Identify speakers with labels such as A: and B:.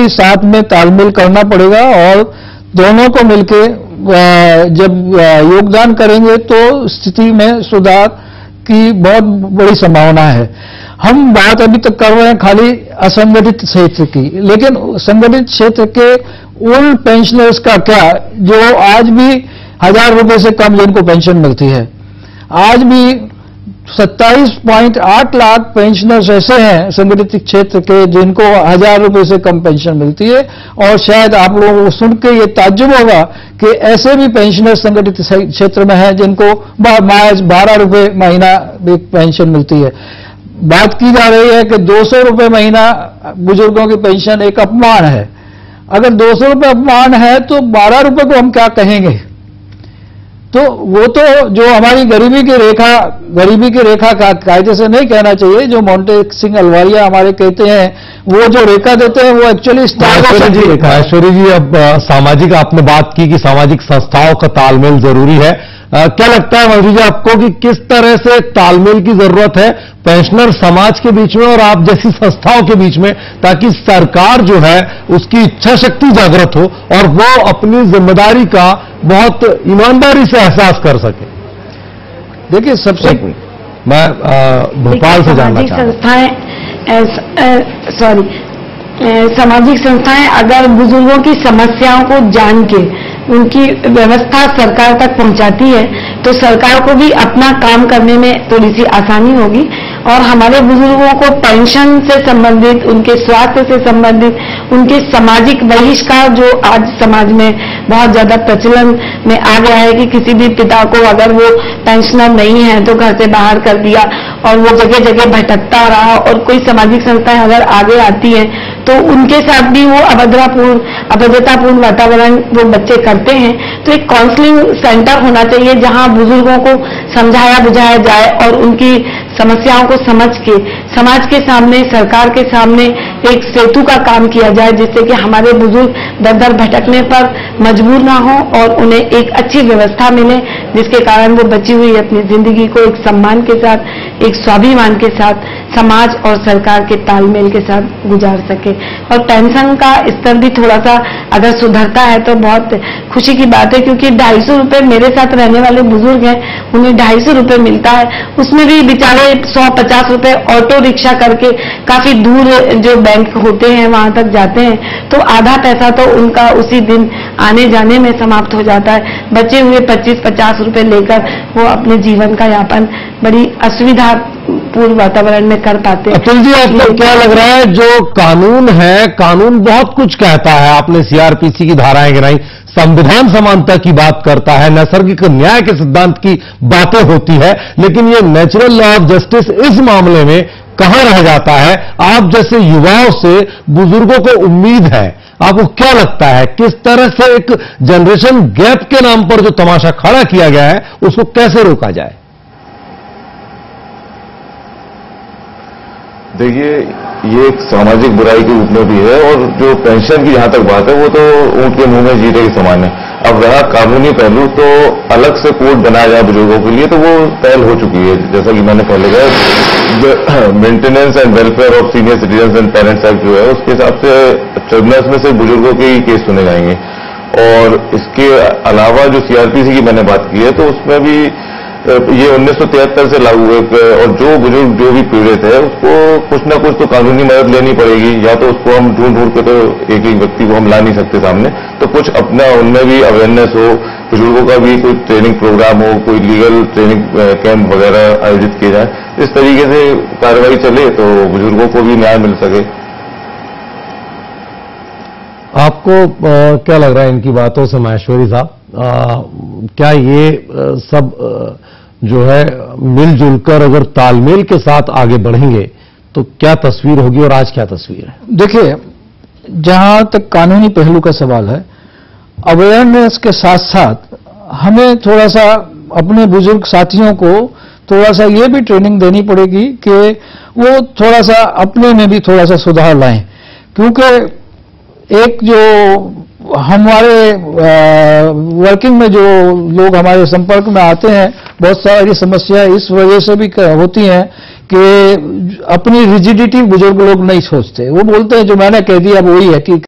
A: साथ में तालमेल करना पड़ेगा और दोनों को मिलके जब योगदान करेंगे तो स्थिति में सुधार की बहुत बड़ी संभावना है। हम बात अभी तक कर रहे हैं खाली असंगठित क्षेत्र की, लेकिन संगठित क्षेत्र के उन पेंशनर्स का क्या जो आज भी 1000 रुपए से कम जिनको पेंशन मिलती है। आज भी 27.8 लाख पेंशनर्स ऐसे हैं संगठित क्षेत्र के जिनको 1000 रुपए से कम पेंशन मिलती है, और शायद आप लोगों को सुन के ये ताज्जुब होगा कि ऐसे भी पेंशनर्स संगठित क्षेत्र में हैं जिनको 12 रुपए महीना पेंशन मिलती है। बात की जा रही है कि 200 रुपए महीना बुजुर्गों की पेंशन एक अपमान है। अगर 200 रुपए अपमान है तो 12 रुपए को हम क्या कहेंगे? तो वो तो जो हमारी गरीबी की रेखा का कायदे से नहीं कहना चाहिए, जो मोंटेक सिंह अलवारिया हमारे कहते हैं, वो जो रेखा देते हैं वो एक्चुअली
B: ऐश्वर्या जी, अब सामाजिक आपने बात की कि सामाजिक संस्थाओं का तालमेल जरूरी है। क्या लगता है मंजू जी आपको कि किस तरह से तालमेल की जरूरत है पेंशनर समाज के बीच में और आप जैसी संस्थाओं के बीच में, ताकि सरकार जो है उसकी इच्छा शक्ति जागृत हो और वो अपनी जिम्मेदारी का बहुत ईमानदारी से एहसास कर सके?
A: देखिए, सबसे
B: मैं भोपाल से जानना चाहता हूं।
C: सामाजिक संस्थाएं अगर बुजुर्गों की समस्याओं को जान के उनकी व्यवस्था सरकार तक पहुंचाती है तो सरकार को भी अपना काम करने में थोड़ी सी आसानी होगी, और हमारे बुजुर्गों को पेंशन से संबंधित, उनके स्वास्थ्य से संबंधित, उनके सामाजिक बहिष्कार जो आज समाज में बहुत ज्यादा प्रचलन में आ गया है कि किसी भी पिता को अगर वो पेंशनर नहीं है तो घर से बाहर कर दिया और वो जगह जगह भटकता रहा, और कोई सामाजिक संस्थाएं अगर आगे आती है तो उनके साथ भी वो अभद्रतापूर्ण वातावरण वो बच्चे करते हैं। तो एक काउंसलिंग सेंटर होना चाहिए जहां बुजुर्गों को समझाया बुझाया जाए और उनकी समस्याओं को समझ के समाज के सामने, सरकार के सामने एक सेतु का काम किया जाए, जिससे कि हमारे बुजुर्ग दर दर भटकने पर मजबूर ना हो और उन्हें एक अच्छी व्यवस्था मिले, जिसके कारण वो बची हुई अपनी जिंदगी को एक सम्मान के साथ, एक स्वाभिमान के साथ, समाज और सरकार के तालमेल के साथ गुजार सके। और पेंशन का स्तर भी थोड़ा सा अगर सुधरता है तो बहुत खुशी की बात है, क्योंकि 250 रुपए मेरे साथ रहने वाले बुजुर्ग हैं, उन्हें 250 रुपए मिलता है, उसमें भी बेचारे 150 रुपए ऑटो रिक्शा करके काफी दूर जो बैंक होते हैं वहां तक जाते हैं, तो आधा पैसा तो उनका उसी दिन आने जाने में समाप्त हो जाता है। बचे हुए 25-50 रुपए लेकर वो अपने जीवन का यापन बड़ी असुविधा पूर्ण वातावरण में कर पाते हैं।
B: अतुल जी, आपको क्या लग रहा है, जो कानून है, कानून बहुत कुछ कहता है, आपने सीआरपीसी की धाराएं गिनाई, संविधान समानता की बात करता है, नैसर्गिक न्याय के सिद्धांत की बातें होती है, लेकिन ये नेचुरल लॉ ऑफ जस्टिस इस मामले में कहां रह जाता है? आप जैसे युवाओं से बुजुर्गों को उम्मीद है, आपको क्या लगता है किस तरह से एक जनरेशन गैप के नाम पर जो तमाशा खड़ा किया गया है उसको कैसे रोका जाए?
D: देखिए, ये एक सामाजिक बुराई के रूप में भी है, और जो पेंशन की जहां तक बात है वो तो ऊंट के मुंह में जीरे के समान है। अब रहा कानूनी पहलू, तो अलग से कोड बनाया जाए बुजुर्गों के लिए, तो वो पहल हो चुकी है। जैसा कि मैंने पहले कहा, maintenance and welfare of senior citizen and parents act जो है, उसके हिसाब से ट्रिब्यूनल्स में से बुजुर्गों के ही केस सुने जाएंगे। और इसके अलावा जो सीआरपीसी की मैंने बात की है, तो उसमें भी ये 1973 से लागू है, और जो बुजुर्ग जो भी पीड़ित है उसको कुछ ना कुछ तो कानूनी मदद लेनी पड़ेगी, या तो उसको हम ढूंढ के तो एक एक व्यक्ति को हम ला नहीं सकते सामने, तो कुछ अपना उनमें भी अवेयरनेस हो, बुजुर्गों का भी कोई ट्रेनिंग प्रोग्राम हो, कोई लीगल ट्रेनिंग कैंप वगैरह आयोजित किए जाए, इस तरीके से कार्रवाई चले तो बुजुर्गों को भी न्याय मिल सके।
B: आपको क्या लग रहा है इनकी बातों से महेश्वरी साहब? क्या ये सब जो है मिलजुल कर अगर तालमेल के साथ आगे बढ़ेंगे तो क्या तस्वीर होगी, और आज क्या तस्वीर है?
A: देखिए, जहां तक कानूनी पहलू का सवाल है, अवेयरनेस के साथ साथ हमें थोड़ा सा अपने बुजुर्ग साथियों को थोड़ा सा ये भी ट्रेनिंग देनी पड़ेगी कि वो थोड़ा सा अपने में भी थोड़ा सा सुधार लाएं, क्योंकि एक जो हमारे वर्किंग में जो लोग हमारे संपर्क में आते हैं, बहुत सारी समस्याएं इस वजह से भी होती हैं कि अपनी रिजिडिटी बुजुर्ग लोग नहीं सोचते। वो बोलते हैं जो मैंने कह दिया वही है कि